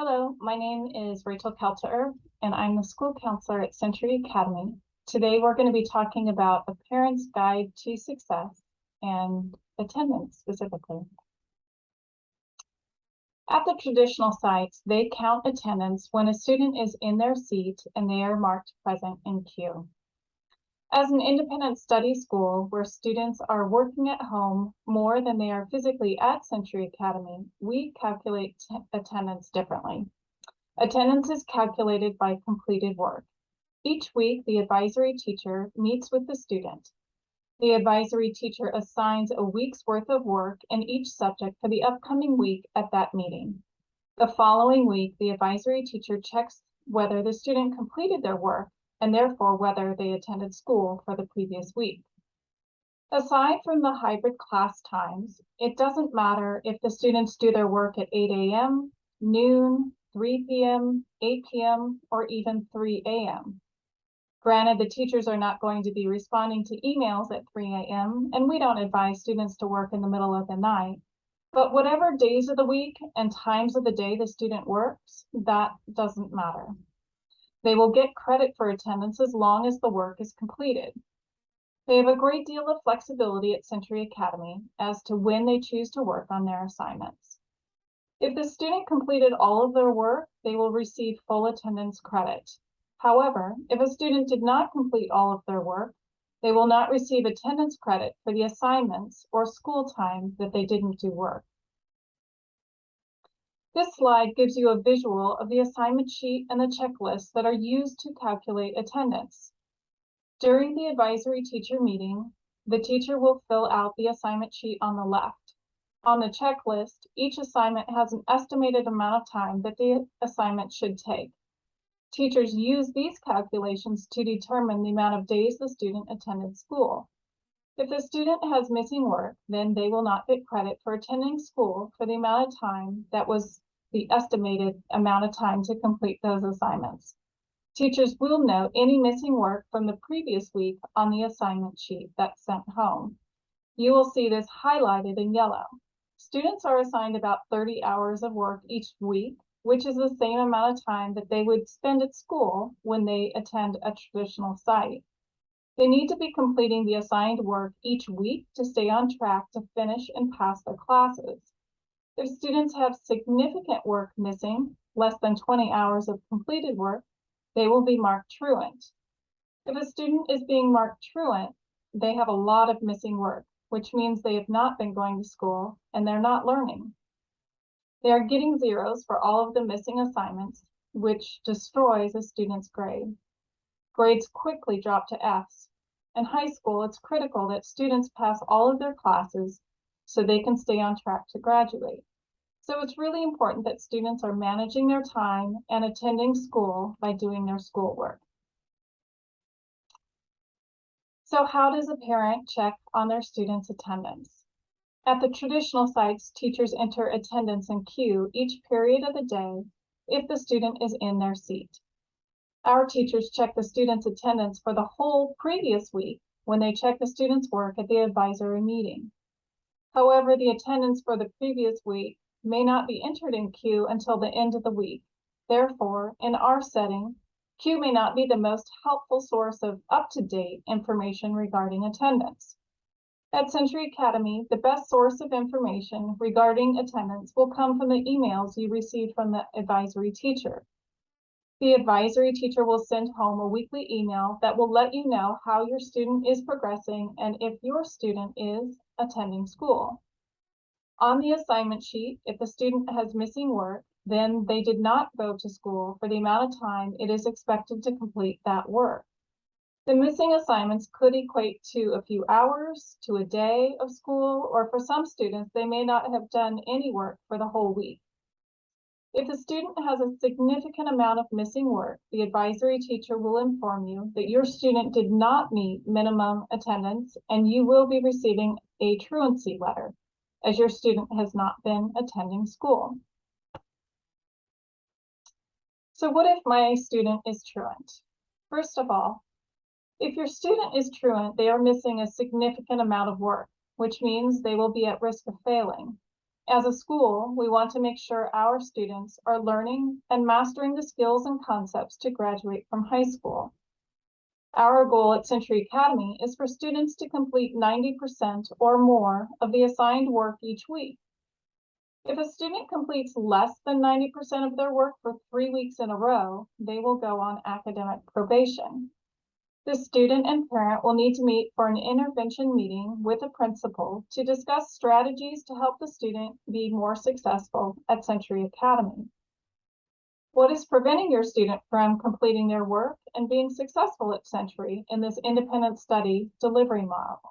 Hello, my name is Rachel Kelter, and I'm the school counselor at Century Academy. Today, we're going to be talking about a parent's guide to success and attendance specifically. At the traditional sites, they count attendance when a student is in their seat and they are marked present in queue. As an independent study school where students are working at home more than they are physically at Century Academy, we calculate attendance differently. Attendance is calculated by completed work. Each week, the advisory teacher meets with the student. The advisory teacher assigns a week's worth of work in each subject for the upcoming week at that meeting. The following week, the advisory teacher checks whether the student completed their work and therefore whether they attended school for the previous week. Aside from the hybrid class times, it doesn't matter if the students do their work at 8 a.m., noon, 3 p.m., 8 p.m., or even 3 a.m. Granted, the teachers are not going to be responding to emails at 3 a.m., and we don't advise students to work in the middle of the night. But whatever days of the week and times of the day the student works, that doesn't matter. They will get credit for attendance as long as the work is completed. They have a great deal of flexibility at Century Academy as to when they choose to work on their assignments. If the student completed all of their work, they will receive full attendance credit. However, if a student did not complete all of their work, they will not receive attendance credit for the assignments or school time that they didn't do work. This slide gives you a visual of the assignment sheet and the checklist that are used to calculate attendance. During the advisory teacher meeting, the teacher will fill out the assignment sheet on the left. On the checklist, each assignment has an estimated amount of time that the assignment should take. Teachers use these calculations to determine the amount of days the student attended school. If the student has missing work, then they will not get credit for attending school for the amount of time that was the estimated amount of time to complete those assignments. Teachers will note any missing work from the previous week on the assignment sheet that's sent home. You will see this highlighted in yellow. Students are assigned about 30 hours of work each week, which is the same amount of time that they would spend at school when they attend a traditional site. They need to be completing the assigned work each week to stay on track to finish and pass their classes. If students have significant work missing, less than 20 hours of completed work, they will be marked truant. If a student is being marked truant, they have a lot of missing work, which means they have not been going to school and they're not learning. They are getting zeros for all of the missing assignments, which destroys a student's grade. Grades quickly drop to Fs. In high school, it's critical that students pass all of their classes so they can stay on track to graduate. So it's really important that students are managing their time and attending school by doing their schoolwork. So how does a parent check on their students' attendance? At the traditional sites, teachers enter attendance in queue each period of the day if the student is in their seat. Our teachers check the student's attendance for the whole previous week when they check the student's work at the advisory meeting. However, the attendance for the previous week may not be entered in queue until the end of the week. Therefore, in our setting, queue may not be the most helpful source of up-to-date information regarding attendance. At Century Academy, the best source of information regarding attendance will come from the emails you received from the advisory teacher. The advisory teacher will send home a weekly email that will let you know how your student is progressing and if your student is attending school. On the assignment sheet, if the student has missing work, then they did not go to school for the amount of time it is expected to complete that work. The missing assignments could equate to a few hours, to a day of school, or for some students, they may not have done any work for the whole week. If the student has a significant amount of missing work, the advisory teacher will inform you that your student did not meet minimum attendance and you will be receiving a truancy letter, as your student has not been attending school. So what if my student is truant? First of all, if your student is truant, they are missing a significant amount of work, which means they will be at risk of failing. As a school, we want to make sure our students are learning and mastering the skills and concepts to graduate from high school. Our goal at Century Academy is for students to complete 90% or more of the assigned work each week. If a student completes less than 90% of their work for 3 weeks in a row, they will go on academic probation. The student and parent will need to meet for an intervention meeting with a principal to discuss strategies to help the student be more successful at Century Academy. What is preventing your student from completing their work and being successful at Century in this independent study delivery model?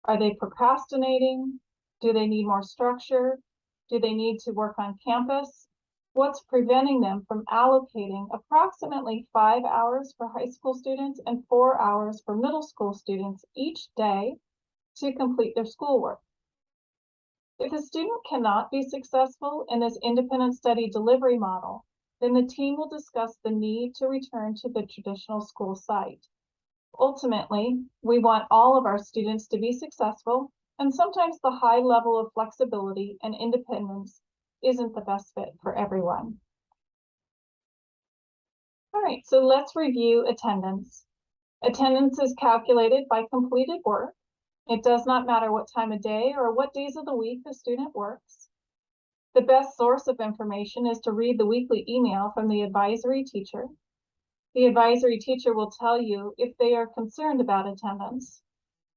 Are they procrastinating? Do they need more structure? Do they need to work on campus? What's preventing them from allocating approximately 5 hours for high school students and 4 hours for middle school students each day to complete their schoolwork? If a student cannot be successful in this independent study delivery model, then the team will discuss the need to return to the traditional school site. Ultimately, we want all of our students to be successful, and sometimes the high level of flexibility and independence isn't the best fit for everyone. All right, so let's review attendance. Attendance is calculated by completed work. It does not matter what time of day or what days of the week the student works. The best source of information is to read the weekly email from the advisory teacher. The advisory teacher will tell you if they are concerned about attendance.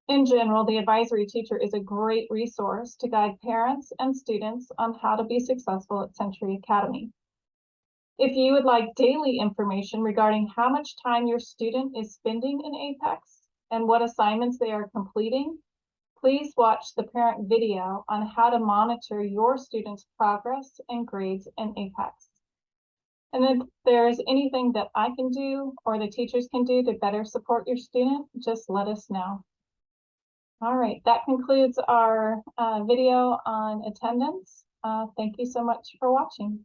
In general, the advisory teacher is a great resource to guide parents and students on how to be successful at Century Academy. If you would like daily information regarding how much time your student is spending in Apex and what assignments they are completing, please watch the parent video on how to monitor your students' progress and grades in Apex. And if there is anything that I can do or the teachers can do to better support your student, just let us know. All right, that concludes our video on attendance. Thank you so much for watching.